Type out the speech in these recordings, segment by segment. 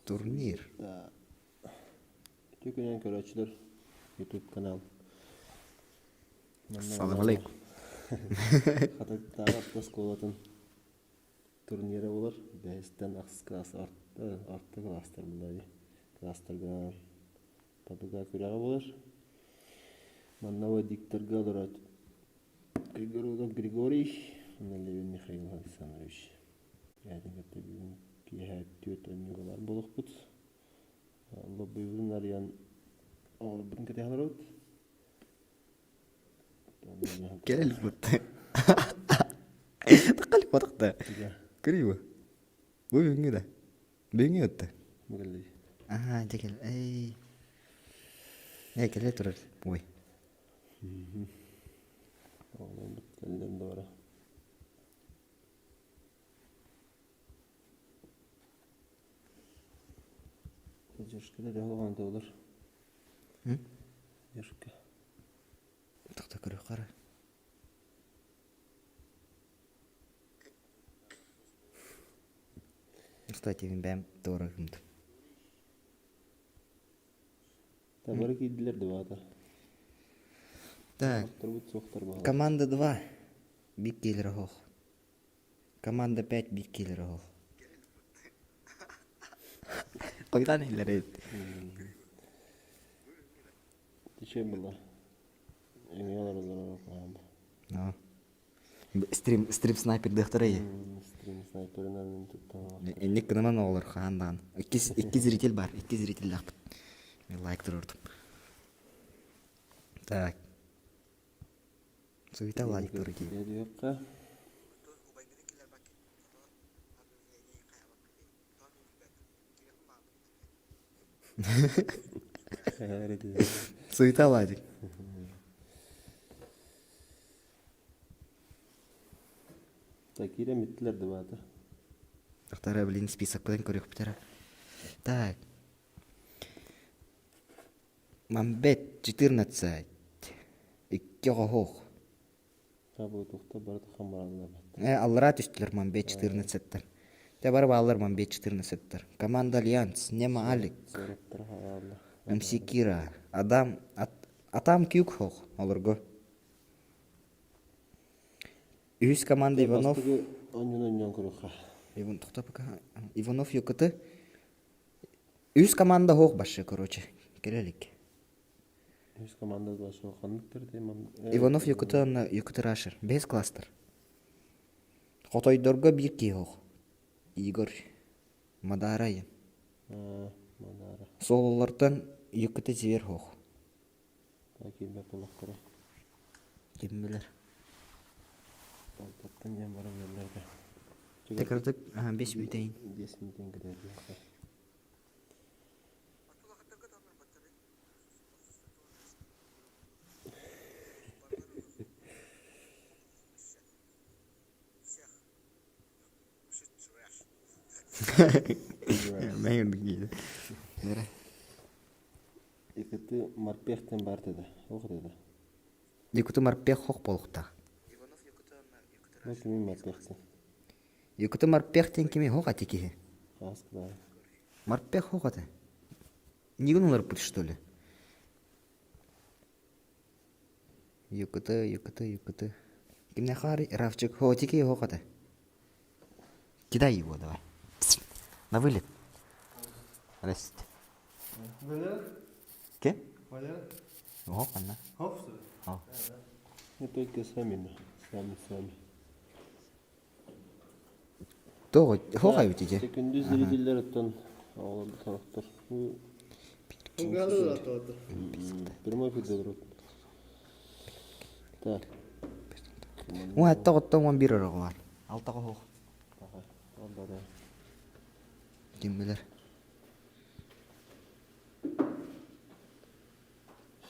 Турнир. Да. Тükünen көрәчілер YouTube канал. Ассаламу алейкум. Хататтағы аптас қолатын турнирі олар. Бәйістен ақсыз класс артты класстар бұлай. Класстардан табыға көрәға болар. Маннава дикторға олар Григорий, Левин Михаил Александрович. Әдіңгетті бүгін кейхәт төт өнігілар болық бұд. Лоббайылын ариян оғыл бүгін кәтеғалар өт. Келелік бұдды. Таққалып батықты. Көрей бұ? Бұ бүгінгі да? Бүгінгі өтті? Мүгілді. Аха, жекел. Келе тұрар. Ой. Оғылын бұд кәлдерінде бара. Жешкелер оғылғанда олар. Жешке. Тұқта көрі қара. Кстати, мен бәм doğru кімді. Табары кейділер де бада. Так, Соқтар баға. команда 2. Бик келер оғыл. Команда 5 бик келер оғыл. Қойдан елер еді. Тешем бұла. Емеялар олар қағам. Стрип снайпер дықтыры ей. Стрим снайперінен тұттан. Эннек кынаман олар қағандаған. 2 зритель бар, 2 зритель лақпыт. Мен лайк тұрырдым. Так. Суйта лайк тұры кей. Деді өпқа. Суйта лайк. Такире миттілер де бады. Ақтара білін список бұдан көрек бітері. Так. Мамбет 14. 2 ғоғ. Табы тұқта барды қамбаралына бады. Алыра түстілер Мамбет 14-тер. Те барып алыр Мамбет 14-тер. Команда Альянс, Нема Алик, Сөріптір қағалына. МС Кира, Атам Кюк ғоғ олырғы. Үз команда Иванов. Онын көріға. Иванов юкыты. Үз команда ғоғ башы, короче. Келелік. Өз командасы башы оқандықтыр де. Иванов юкыты рашыр. 5 кластыр. Қотойдорға 1 кей ғоғ. Игорь Мадарайын. Мадара. Сол олардан юкыты зевер ғоғ. Такилбе бұлық көрі. Кем білер. Таптан жем бары берлерді. Текірдік 5 мүйтейін. 5 минуттен кіреді. Мен үрдік дейді. Екіті марпехтен бар деді. Оқ деді. Юкыты марпех хоқ болықта. Өкімен марпехтен. Юкыты марпехтен кеме хоқ атекеге. Қасқыда. Марпех хоқ аты. Неген олар бұд, что ли? Юкыты. Кемне қары? Равчик. Хо, атекеге хоқ аты. Кидай его, давай. На вылет. Здрасте. Ке? Хоқ, анна. Хоқ. Не только сами. Сами. Тоғы, хоқ ай өтеде? Секунды зрителер өттен ауылды тарақтар. Прямой эфирде тұрады. Так. О, әтті ғоттан 11 ұрығы бар. Алтағы хоқ. Алда. Кем білер?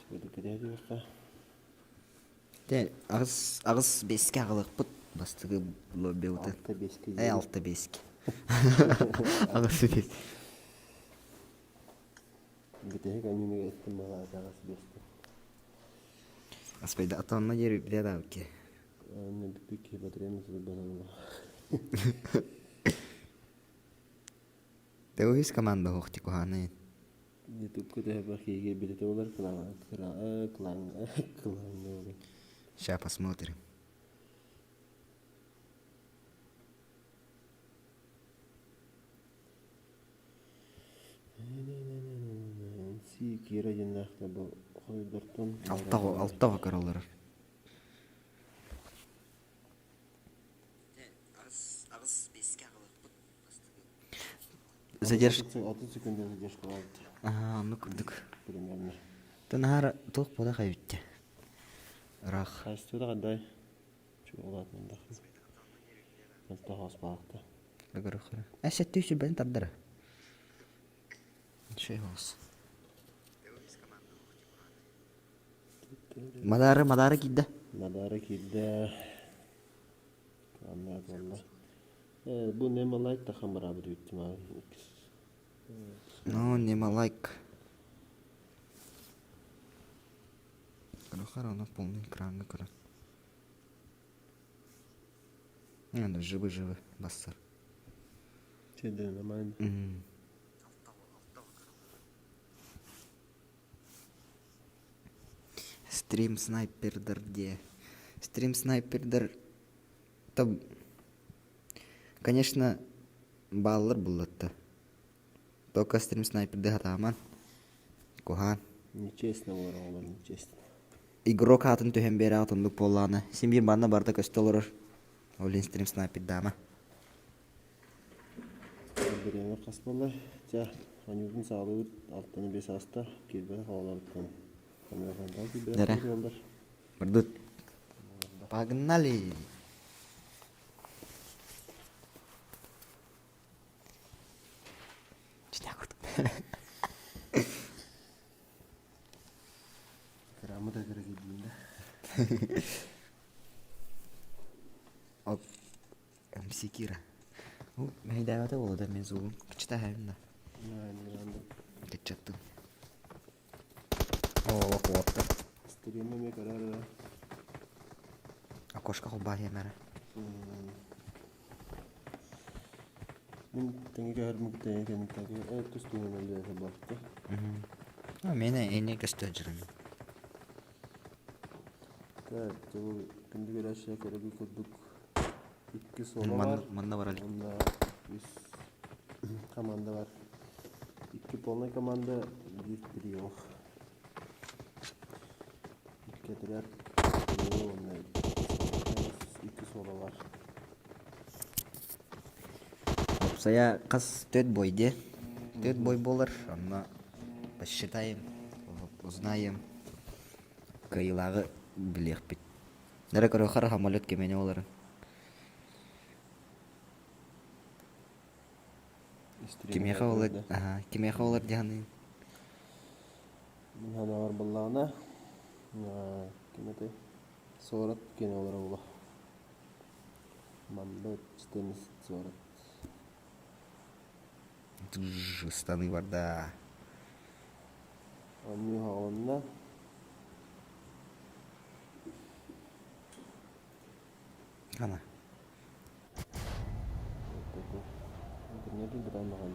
Шөді кіреді өққа. Ағыз 5-ке ағылық бұд. Бастығы лоббе ұты. 6-5-ке. 6-5-ке. Ағыз 5. Гітегі әмінеге әттім мала ағасы 5-ке. Аспайды атауына ері біледі әуке. Не бипики батареяны сюда банана. Тәуис команда хоқти куханы. YouTube көтө бахиге билете олар клан. Ща посмотрим. Си кира жиннахта бу койдортун. Алтава каралар. Задержка. 30 секунд задержка алды. Ага, ну күрдік. Примерно. Тынар тоқ бода қайбітті. Рақ. Кайсы да кандай? Чугулатын да. Мылта хоспаакта. Агар охара. Әсетті үші бән тардыры. Шей хоос. Мадары кидді. Madara kidde. Anlat valla. Bu ne malak da kamera bu ihtimal. Ну, не малайк. Агар она полный экран экран. Ну, живы бассар. Чеден нормально. Стрим снайпердер где? Стрим снайпердер. Там, конечно, баллар булатта. Только стрим снайпердер хатаман. Кухан. Нечестно было, нечестно. Игрок хатын төһен бері атындық болланы. Сембир барна барда көстолырыр. Олин стрим снайпердама. Береме каспалар. Жа, анюдун саалыгы алтыны 5 аста келбе хаваларыптан. Дәрә. Бардут. Погнали. Читакут. Крамы да керек деймін. Оп. МС Кира. Мен дәвәте болды мен зулым. Кичта хәлімді. Кетчаттым. О, қуатты. Стримеме карары. Окошқа құлба емәрі. Мен тәңеге әрмікті екенітәге түстіңін өлдері бақты. Мені әйне көсті жүрім. Так, бұл күнді көрәші көрігі көрдік. 2 сола бар. Манда бар әлі. Онда 3 команда бар. 2 полный команда, 1 прием. Кетірер. 2 сола бар. Saya қыз 4 бойде. 4 бой болыр. Анна посчитаем, узнаем. Кайылағы білек бит. Нәрі көрі қара хамалет кемене оларын. Кемеға олар дегені. Мен хана бар болағына. Кеметі сорат кене олар ола. Манда 14 сорат. Станы бар да. Анны хағалында. Қана. Интернеті бұдан маған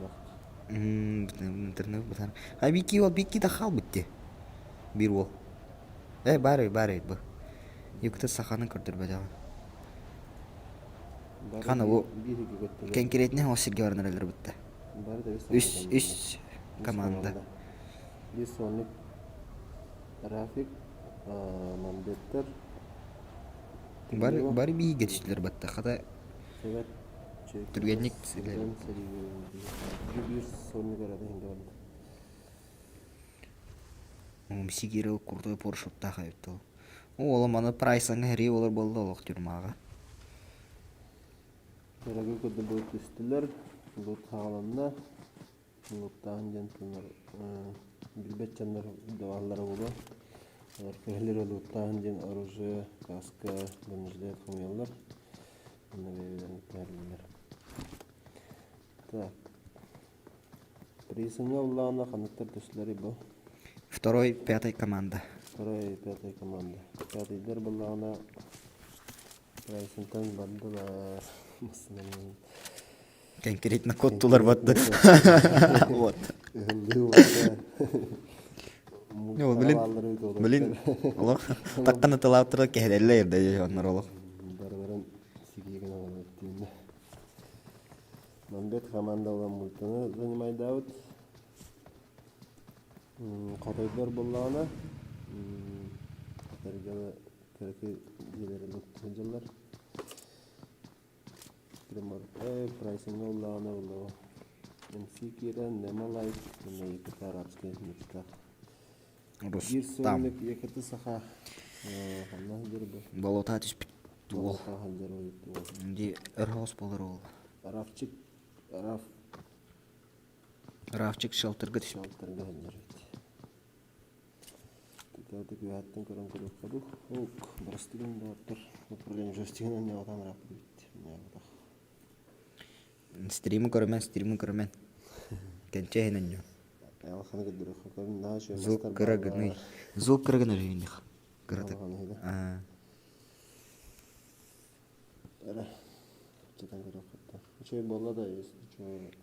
Интернет бұтан. Бики да қал бұтте. Bir ол. Бары бұл. Екіті сақаны көрдір бәді. Қана ол кәнкеретіне осырге барынар әлір бұтты. Үш команда. Bir sonraki Rafik, Mambetler. Bari bir geçtiler batta. Kada Evet. Türgenlik Bir sonraki arada hindi oldu. Мсигиро крутой поршот тахайты. Ол маны прайсың хри олар болды олық жүрмаға. Береге көді бұл түстілер. Бұл тағаланна. Бұлттағын жентілер. Билбет жандар давалары болу. Көхілер бұлттағын жен оружие, каска, бронежилет қымыялар. Бұны бейбелерін тәрілер. Так. Присыңа ұлағына қанықтар түстілері бұл. Второй, пятая команда. Вторая и пятая команда. Пятый дер была она. Прайсентан бандала. Конкретно коттулар батты. Вот. Yo, bilin. Allah. Takkana talaftırda kehderler de onlar olur. Барбаран сигиген алып тиме. Мамбет команда olan мультаны занимай Давыд. Катайдар боллана. Катайгалы кереки дилери луттанжалар. Пример прайсинг боллана болло. Мсикирен немалай не арабский мультка. Рустам. Якыты саха. Хамна дербе. Болота түспүт. Ол. Ханжар ойду. Инде ырхос болар ол. Рафчик Рафчик шалтырга түспүт. шалтырга ханжар ойду. Тетеуді күйәттің көрін көріп қадық. Оқ, бұрыстығын да оттыр. Өпірген жөстігін не одан рапы бітті. Стримы көрмен. Кенче хенен жо. Алханы кедірі қақырын да шөй Звук кырагыны. Звук кырагыны жүйіндік. Кырады. Әрі, кетен көріп қадды. Шөй болла да ес.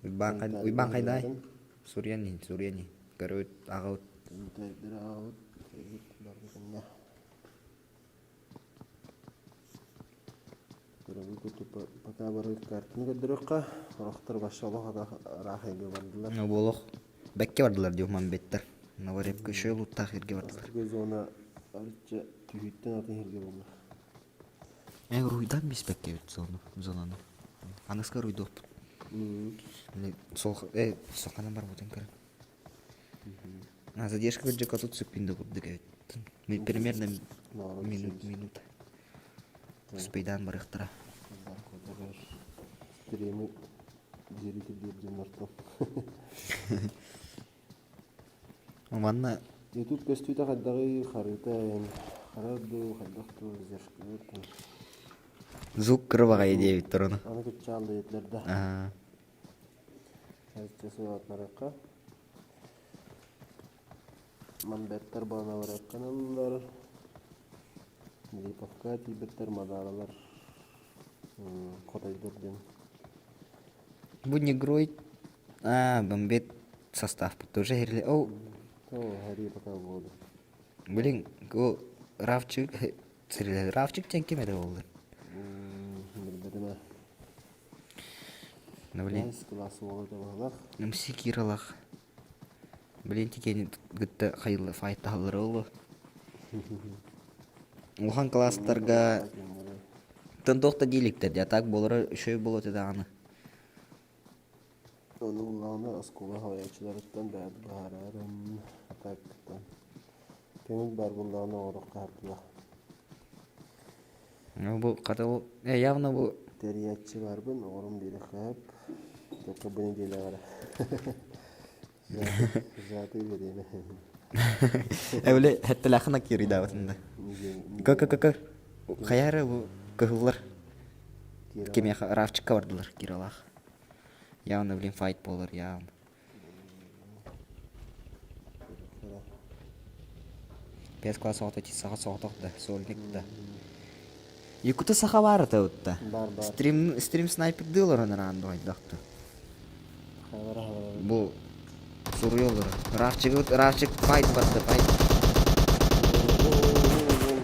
Уйбан қайдай? Сурьяни. Көрөт, ағауыт. Тәйдері ағауыт. Тәйдері бардығында. Көрөбі көтіп пока бары картын көдіріққа. Орақтар башы олық рахайға бардылар. Болық. Бәкке бардылар диуман беттер. Навареп көші ұлттақ ерге бардылар. Көз оны арытча түйіттен атын ерге болма. Руйдан бес бәкке өтті зонаны. Анысқа руйды оп. Соқана бар бұтын көрін. Задержка көджі қатут сөкпінді құрдық өт. Примерно минут. Спейдан бар иқтыра. Стримы зеритель берден артым. Оманна... YouTube көстүйті қаддағы қарыта қарады, қаддақты зершкі өттім. Звук кырбаға едей біттір оны. Аны көт чалды етлерді. Әзіттесі атнараққа. Манбеттер бағына бараққан алылар. Липовка тибеттер мадаралар. Қотайдырден. Бұл не грой? Бомбет состав тоже херли. Хари пока болды. Блин, ол Равчик тен кемеді болды. Білдіріме. Блин. Классы болды бағалақ. Нымси киралақ. Блин, текені гітті қайлы файтта алыр олы. Оған класстарға тындоқта дейліктер. Так болыры үшөй болады дағаны. Оның ұлағына аскуға хаваячыларыттан бәді бағарарын атақтан. Көңіл бар бұлағына орыққа артыла. Бұл қатал... Явно бұл... Терiyatçı var bun, oğlum biri kayıp. Tekrar beni değil ağara. Zaten vereyim. Öyle hatta lağına kiri davetinde. Kaka. Hayarı bu kıhıllar. Kime Ravçık'a vardılar kiralar. Явно, блин, файт болар, явно. Пес класс отойти саха соғдық сольник да. Екута саха бар ата өтті. Бар. Стрим снайпер дылар оны ранды ойдақты. Бұл сұры олар. Равчик файт барды, файт.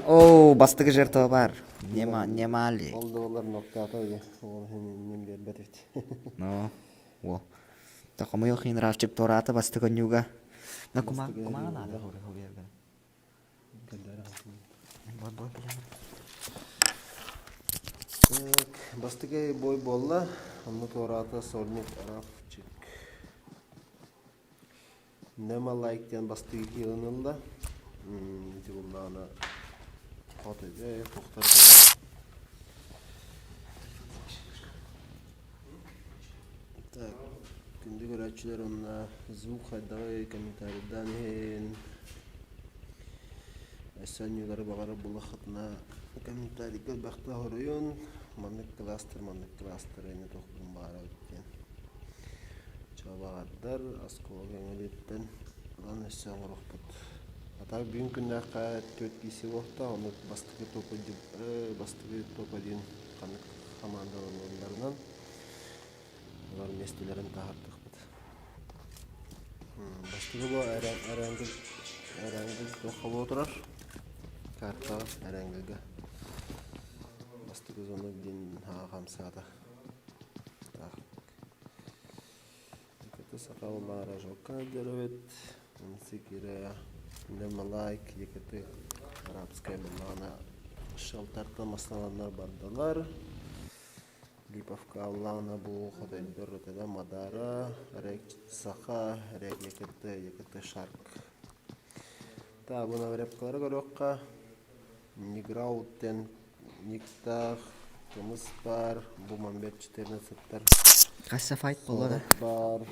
Оу, бастығы жертва бар. Нема ли? Oldu олар нокта атауы. Ол хенен бербет ет. No. Wow. Ta como yo gen Ravchik torata basta con yuga. Na kuma nada hore verga. Boy. Бастыгай бой болла. Onu torata solnik Ravchik. Nема лайктен бастыгай килынылда. Дилана Хотыгай тоқтар. Так, күнді көрәтшілер онына звук қайдағы комментарийдан әсән юлары бағары бұл қытына комментарийгер бақты хоройын маннык кластер әне тоқпын бары өткен чабағардар асқылы көңілеттен ұлан әсән ұрық бұд атағы бүгін күнді аққа төт кейсі оқта оны бастығы топ один қанық командаларынан Олар местелерін тағырдық бұд. Бастығы бұл әрәңгіл тоқылы отырар. Картаға әрәңгілге. Бастығы зоны білін қамсады. Екеті сақалылары жоққа дөрөбет. Онсы кері немалайк екеті арабская мағана шалтарты масаланар бардалар. Липовка Аллана бұл қодайдыр өтеді Мадара, әрек Саха, әрек екеті Шарк. Та бұна варепкалары көріққа Ниграуттен, Никтах, Кымыс бар, бұл Мамбет 14-тар. Қайсы файт болады? Бар,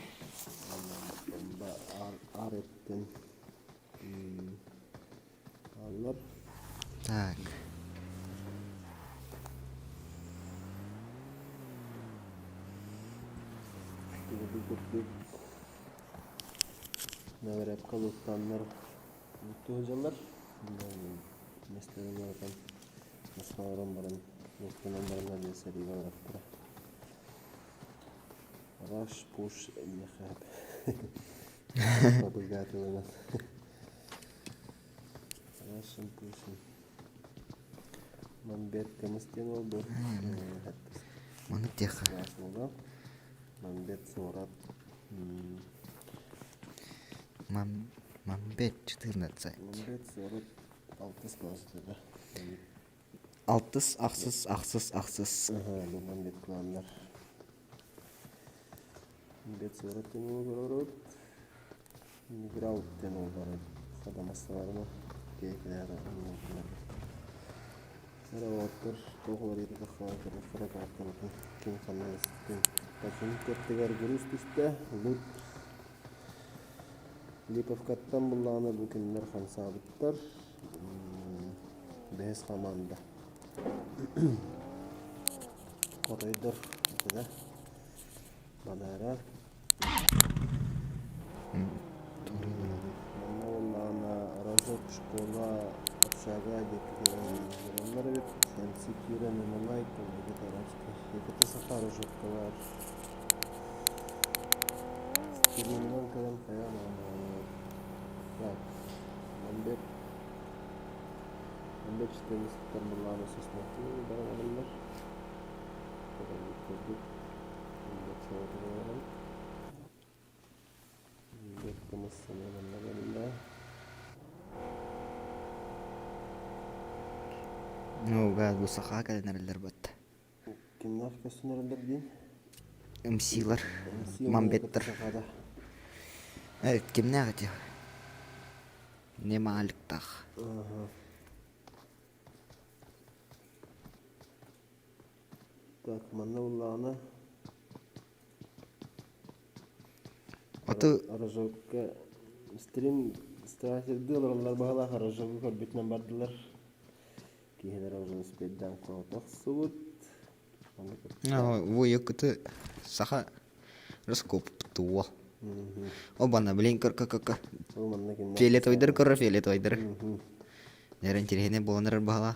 Ареттен алып. Так. Нәвәрәпқа лұттанлар лұтты өжалар. Местелерін орған мұсқаларым барын лұттынан барына десер иван рақтыра. Раш, пуш, нехәп. Побыгаты ойнат. Рашын, пушын. Мамбет кәмістен олды. Мұны теха. Мамбет сорат. Мамбет 14. Мамбет сорат 6 кластыда. 6 ақсыз. Бұл мамбет кландар. Мамбет сораттен олғарат. Миграуттен олғарат. Қадамастыларына кейкілері олғарат. Сарауаттар тоғылар еді қақалатыр. Фрагаттан кен қанайыстын. Тәкені көптігер күріс түсті. Лут. Липовкаттан бұллағына бүкіндер қансабыттар. Бәс қаманды. Қорайдыр. Бадара. Манна бұллағына разок школа общага декілер бет. Сәнсі кері немалай көмегі тарапсты. Екеті сақа разокқа бар. Стилиннен кәден қаян так, Мамбет 14-тар бұллағына сесмәтті барын алымдар. Көден көрдік. Мамбет сауаты болған. Мамбет кымысын алымдар алымдар. Газ бұл сақа кәден әрілдер бұд. Кімнақ көсін әрілдер дейін? МС-лар, Мамбеттер. Кімнақ әте? Нема алықтақ. Так, манна ұллағына Оты Аражокка стратегді олар бағалақ Аражокка көрбетінен бардылар. Кейхелер аужын спейддан қоғытақ сұғыт. Вой өкіті сақа раскоп тұуы. О бана білен көр. Фиолет ойдыр көрі, фиолет ойдыр. Нәрін терхене боланыр бағала.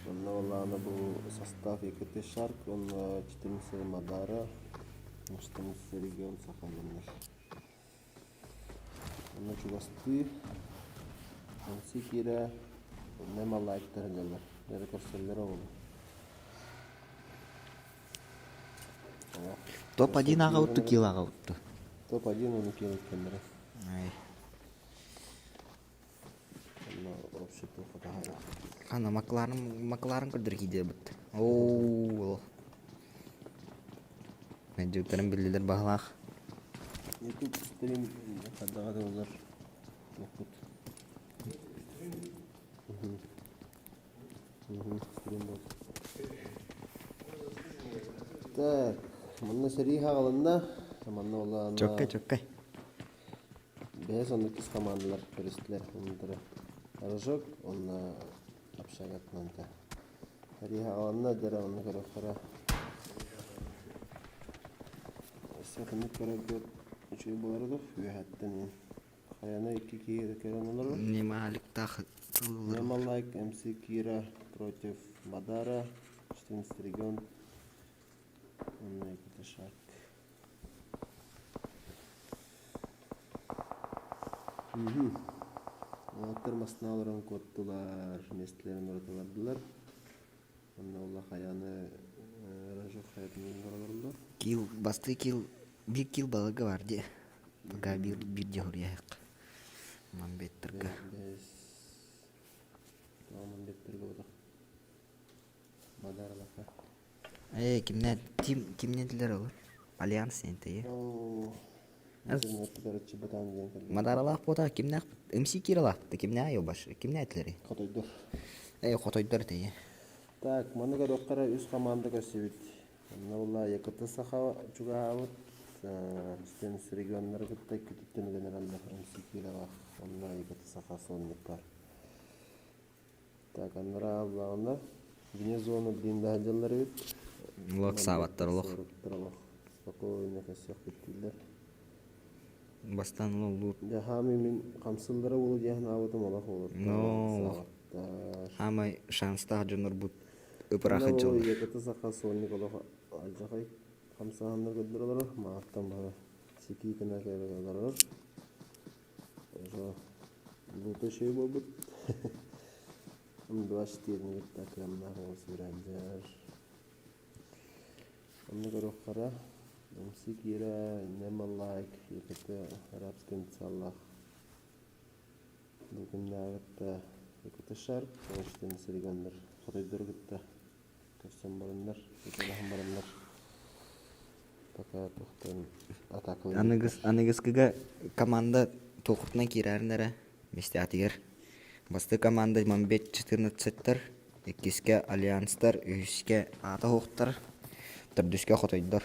Манна ұллағына бұл состав екеті Шарк, онна 14 Мадара, 14 регион сақалыныр. Онна Чугасты, онсы кері немалы айттарылылар. Нәрі көрселері олы. Топ-1 аға ұтты, кил аға ұтты. Топ-1 оны кел өткендері. Общий тоқыда ғара. Қана макларын көрдір кейде бұд. Ооо. Мен жүктерін білділер бағалақ. YouTube стрим қадаға да олар оқыт. Стрим болды. Так, мұнда сәрі қағалында. Мұнда олағына... Чоккай. Бәз оны кіз командалар көрістілер. Мұндыры Аражок, оны апшағатманды. Сәрі қағалында дәрі оны көріққара. Сәкінді көріққар үші болардық. Үйәттен қаяна 2 кейді көрін олар бар. Нема алықтақ. Немалайк, МС Кира против Мадара, 14 регион. Онна екеті Шарк. Аттар масналарын коттулар, местелерин ораталардылар. Онна улла хаяны ражок хаятын бараларлар. Кил, басты кил, bir kil balığı var diye. Baka bir jahur yayak. Mambettirga. Без Tamam bettirge oda. Madaralafa. Kimden diler olur? Allians ente ya. Oo. Az- Internet tarafçı batan diyen kaldı. Madaralak bota kimden? MC kiralak. Kimden ayo başı? Kimden etleri? Katoydur. Kotoydur te ya. Так, манныга доккара үз командага себит. Мына улла якыты саха чуга абыт. Стенс регионнары кыттай күтүттен генералда МСК-га. Онна якыты саха сонник бар. Так, аннара аблагында вне зоны бинда жаллары бит. Lok savattар lok. Спокойно касык биттилер. Bastan lok. Я хами мен камсылдары болу диян абытым олак болот. No. Ama şanslı hacınlar bu ıpırakı Ол çalır. якыты саха сонник олак алжакай камсагандар көддүрөлөр. Мааттан бара сики кына келелер. Ошо лута şey болбут. Дуаш тиерин так ямна осуранжар. Онны көрөккара Мсикира немалайк якыты арабскын саллах. Бүгүндагы якыты шарп, оштен сиргандар. Хотойдор гытта. Кастан барындар, якыдан барындар. Пока тоқтан атакылы. Аныгызкыга команда тоқытына кирәрнәрі. Месте атыгер. Басты команда Мамбет 14-тер. Еккеске альянстар, үйіске ата хоқтар. Түрдүске хотойдор.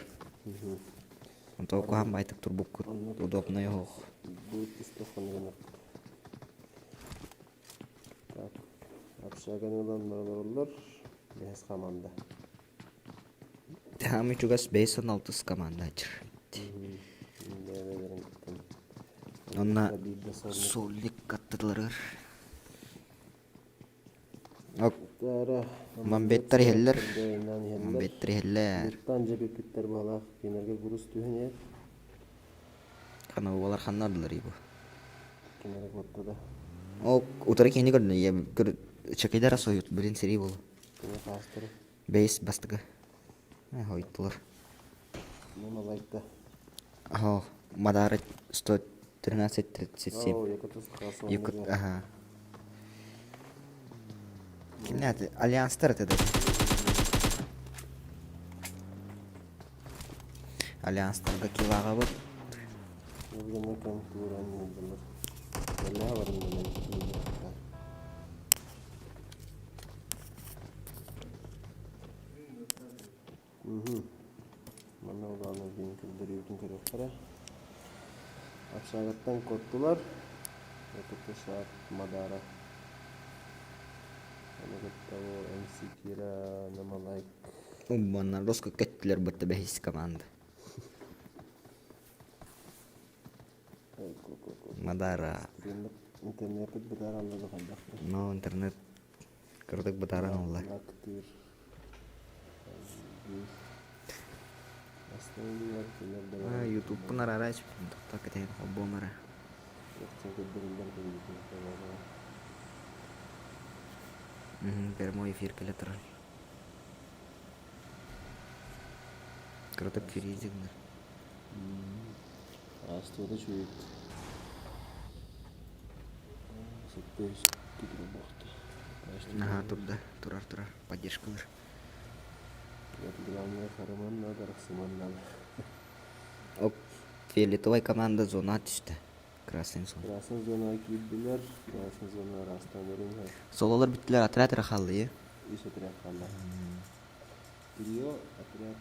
Онтоку хам айтып турбук удобный хох. Будет истоханланып. Так. Апшагандан баралар. Бес команда. Тамы чугас 5-6 команда ачыр. Бәрелерин кыттым. Онна солник каттырлар. Ок, Тара. Мамбеттер хеллер. Мамбеттер хеллер. Тан жебепиттер балах. Кенерге гурус түһүнет. Кана олар ханнардылар ибу. Кенерге коттуда. Ок, утары кени көрдүн. Я чакайдара соют бирин сери болу. Кене кастыры. Бейс бастыгы. Хойтылар. Нема лайкта. Ага, Мадара 113-37. О, якытыс касо. Ага. Kimler? Allianslar dedi. Allianslarga kilaga bu. Өзгөне конкурент болдулар. Эле барым менен. Мана уланы бин килдирүүтүн керек кара. Акшагаттан коттулар. Якыты шат Мадара. Анагаттабы МСК-ра намалайк. Умманна роско кеттилер бутта бехис команда. Мадара. Интернет бутаралды калдак. Но интернет кырдык бутаран улла. Актыр. Основные активные. YouTube пунар арайч. Так кетен хоббомара. Прямой эфир келе турар. Кырдык фиризигнер. Астыда чуйт. Сыттыш китре бахты. Ага, турар. Поддержкалар. Это главное Хараман надо Рахсиман надо. Оп, фиолетовая команда зона düştü. Красный зона. Красный зона кибдилер, красный зона Растанырын. Сололар биттилер отряд рахалды, е? Иш отряд калды. Трио отряд.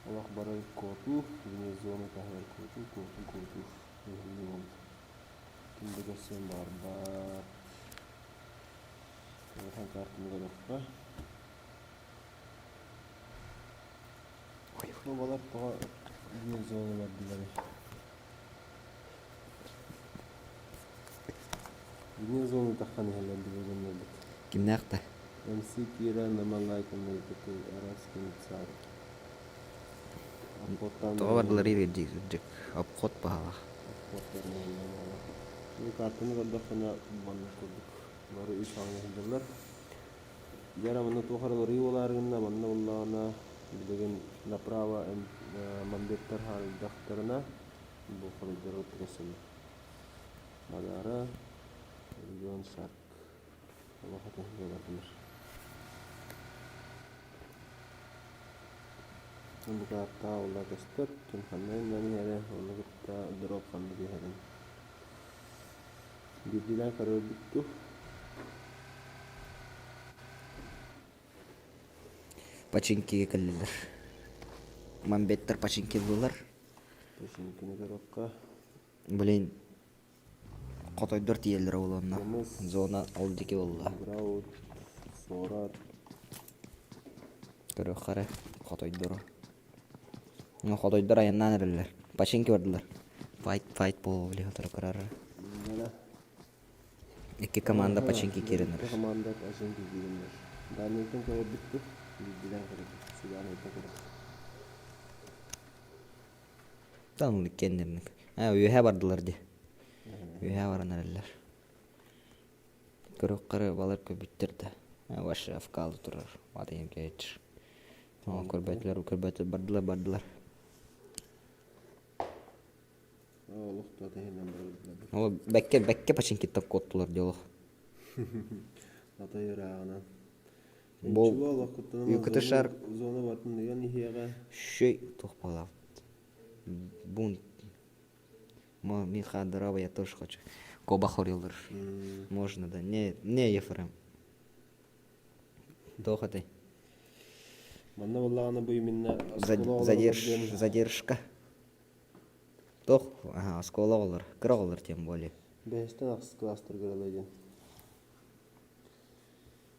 Олах барай коту, вне зоны тахар коту. Миллион. Кимде көрсем бар. Хан картını görüp var. Bu balar daha vne zonu var dileri. Vne zonu takan helen dileri. Kim nerede? MSK-ра намалайканы кети арабский цар. Тоғардлар ебедік. Обход бағалақ. Bu kartını gördükçe bana kurduk. Bunları üç anlayışındalar. Yaramında tokarları yuvalarında bana Allah'ına bilgin naprava mandetler hal daktarına bu koridor otursun. Madara milyon şark. Allah hatırlıyor bakılır. Bu kartta Allah göster. Tüm kanların nani yere onu gitta drop kanı diyelim. Bildiler karar bitti. Пачинкиге келдилер. Мамбеттер пачинки булар. Peşinkini garokka. Блин. Котойдор тиелер олонна. Yalnız Зона олдики болла. Braut, Sorat, Көрө кара котойдор. Ну котойдор аяннан эрелер. Пачинки бардылар. Fight боло биле хатыр карар. Nela. Эки команда пачинки керенер. Команда Peşinki girinler. Daniel'den karar bitti. Bildiler karar bitti. Silahlıkta karar. Танылык кендерник. Үйе бардылар ди. Үйе баран эрелер. Көрө кара балар көбүттөр да. Башы афкалы турар. Атайым кетчир. Көрбөтлөр бардылар. Olukta tehinden bırıldılar. Ол бәкке пачинки тап коттулар диолог. Ata yırağına. Бол үкіті шар Zona batın diyen ihiyega. шөй тохпалап. Бун ми хадырава я тоже хочу. Коба хорилдыр. Можно да. Не ефрем. Дохатай. Manna vallağına bu yeminle Задержка. Тох, оскола олар. Кыра олар тем более. Beşten aqsız klastır göreleydin.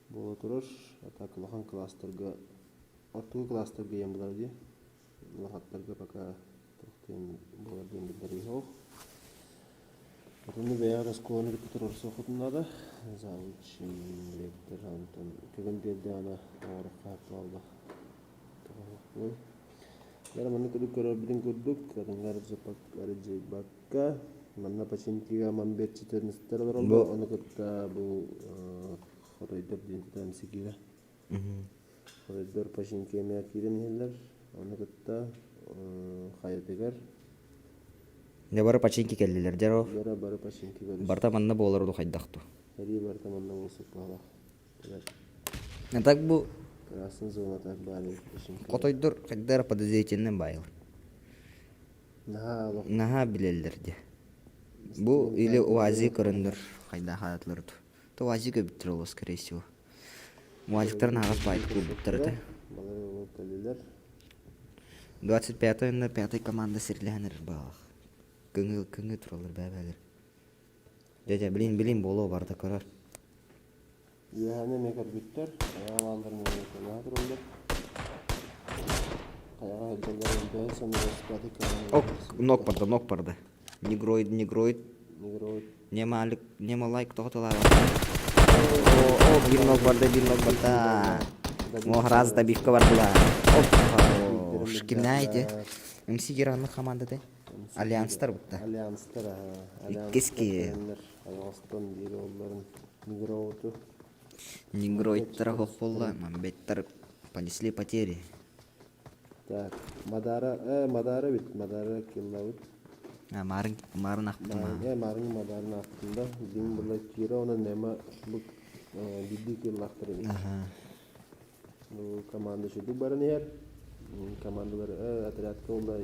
Bola turur, ataklıhan klastırga, ortuğu klastırga yem bular diye. Lahatlarga baka toxtayın bolar diyen bildir yok. Bunu veya raskolunu bitir orası okudun da. Zavuçin, lektir, Anton. Kögün dedi ana ağırı kapı aldı. Tamam. Mana kuduk köröbidin kuduk, kadınlar zepak arıcı bakka. Mana pacinkiga mambet citer nisteralar oldu. Onu kutta bu koridor dintitan sikiga. Koridor pacinkiga meyakirin heller. Onu kutta hayategar. Ne bara пачинки келдилер, жаро. Yara barı pacinki görüş. Барта манна болар ду хайдакту. Heri barta manna olsak bala. Так бу Krasın zona tak bari pacinki. котойдор хайдар подозрительный байыл. Naha Наха билелдер ди. Бу или уази көрөндөр хайда харатлырды. То уази көбүттөр боло, скорее всего. Уазиктар нагас байт клубуттарды. Балары ол калилер. 25 ойында 5 команда сирләнер баг. Көңү туралар бәбәлер. Дәдә билин боло барда көрөр. Yühane mekar bitter. Ayağı aldır mekar. Ne haber oldu? Ayağı hıcırlar oldu. Sonra espatik Ок, нок барды. Негроид. Nigroid. Нема лайк тоқталар. Bir nok барды. Мохраз да бивка бардылар. Оп, кимне айты? МС Геранның командада. Альянстар бутта. Allianstır ha. Keski. Ayağıstan biri onların Nigroid'u. Негроидтар хох болла, мамбеттар понесли потери. Так. Madara bit. Madara killa bit. Марын ақтыма. Marın madarın altında. Din burada kira ona nema bu diddi killa aktırıyor. Bu komanda şu barın yer. Komandaları atratka olay.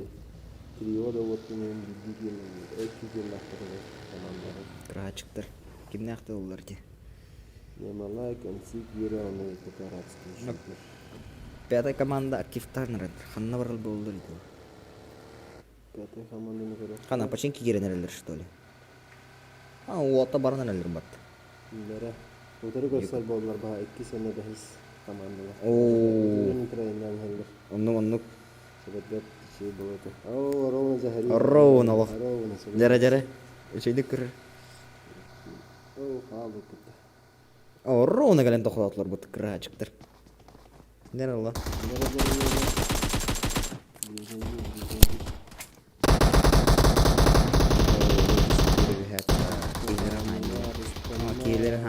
Trio da otun diddi killa. Ekki killa aktırıyor komandaları. Крачыктар. Кимне акты олар ди. Nema like and see kira onu kutaratskı. Пятая команда активтарнер. Ханна барыл болду ди. Пятая команданы göre. Хана пачинки керенерлер что ли? Уота барнерлер бат. Nere? Otarı göster bollar daha 2 sene de his komandalar. Trainerler heller. Оннук. Sebetler şey boldu. Rovna zahiri. Ровно лох. Rovna. Жара. Эчейдик кыр. Халды кutta. Ровно гален тохлатлар бут крачыктар. Нер алла?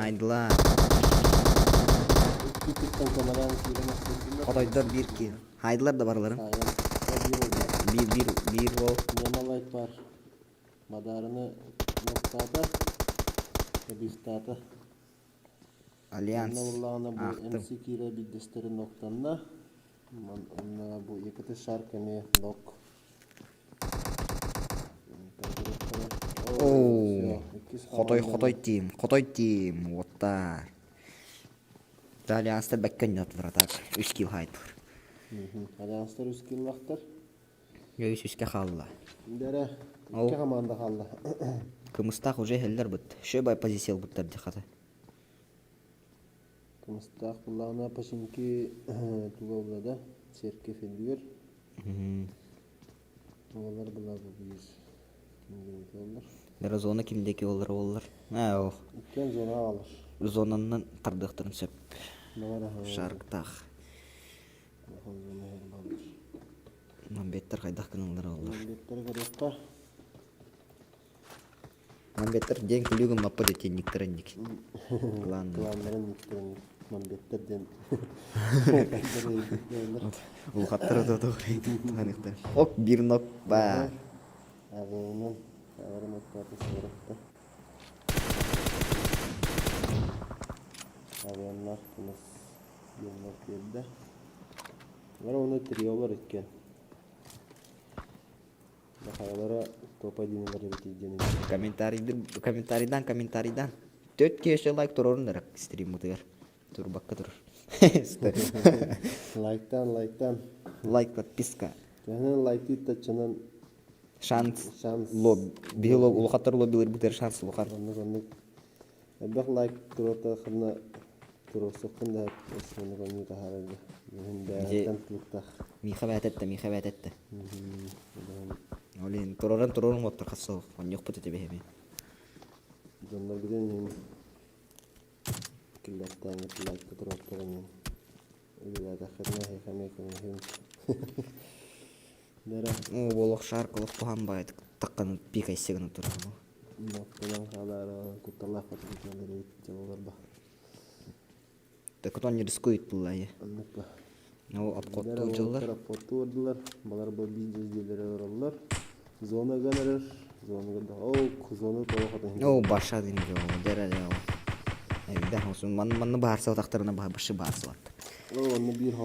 Айдылар. Küçükten kameranın sürene sürtünler. Хотойдор 1 kill. Айдылар да барларын. Sayın. Bir oldu. 1 бол. Немалайт бар. Мадарыны ноктата. Бифтата. Альянс. Наурлана bu Ақтым. MC kire biddesteri noktanna. Onunla bu yakıtı şarkını nok. Оу. Хотой тим. Оттар. Альянстар бәккен ят вратар. 3 kill хайдылар. Alyanslar üst killahtar. Göğüs üsке қалла. Dere. Ау. İki komanda kaldı. Кымыстақ уже хеллер бұд. Шөбай позициял бұдтар дихаты. Kımıstak kulağına paşinki tuğavlada. Serke fendüver. Oğullar bula bu bir. Kimden oğullar. Дәрі зона кимдеки олар. Ау. İkken zona alır. Зонаннан тардықтырын сөп. Ne var ha? Шарктақ. Bakın zona her alır. Мамбеттер қайдақ кініңдер олар. Milletleri kadar Мамбеттер ден күлігін маппа детенниктер әндік. Ладно. klanların yüklerini mambetlerden. Ол қаттыр өті қанықтар. Ок, бір нок бар. Ağının ağırım atlatı sığırıktı. Ağayanlar kımız yılmak yerде. Var onu triyolar etken. Bakaylara topa dinler biteceğini. Комментарийдан. 4 кеше лайк тұрорындар стрим бұтығар. Тұр баққа тұрыр. Like'tan. Лайк, подписка. Жаңа лайкты тачынан Шанс. шанс. Бихил улқаттар лоббилер бұтыр шанс ұлқар. Onu Эбек лайк турата хына туросоқын да осыны көңү тахарады. Мен бәрәтен тулуктах. Миха бәтетті. Олин тұрорын оттыр қасыл. Он жоқ бұты тебе хеме. Jonlar giden yen killetten lайк тураттарын. Öyle de xırna hekame көңү. Нера О, болық шарқылық бұған байды. Таққан пик айсегіні тұрыр. ноктан халара куталлах патриклары жабалар ба. Так кто не рискует было, я. Анныкпа. О, отқотты жылдар. Рапорту ордылар. Балар бұл бизнес оралар. Зона ганарыр. Зона да. Зона толық О, баша дейін жол. Дәрі жол. Әйді, манны барса отақтарына башы барса. Onu bir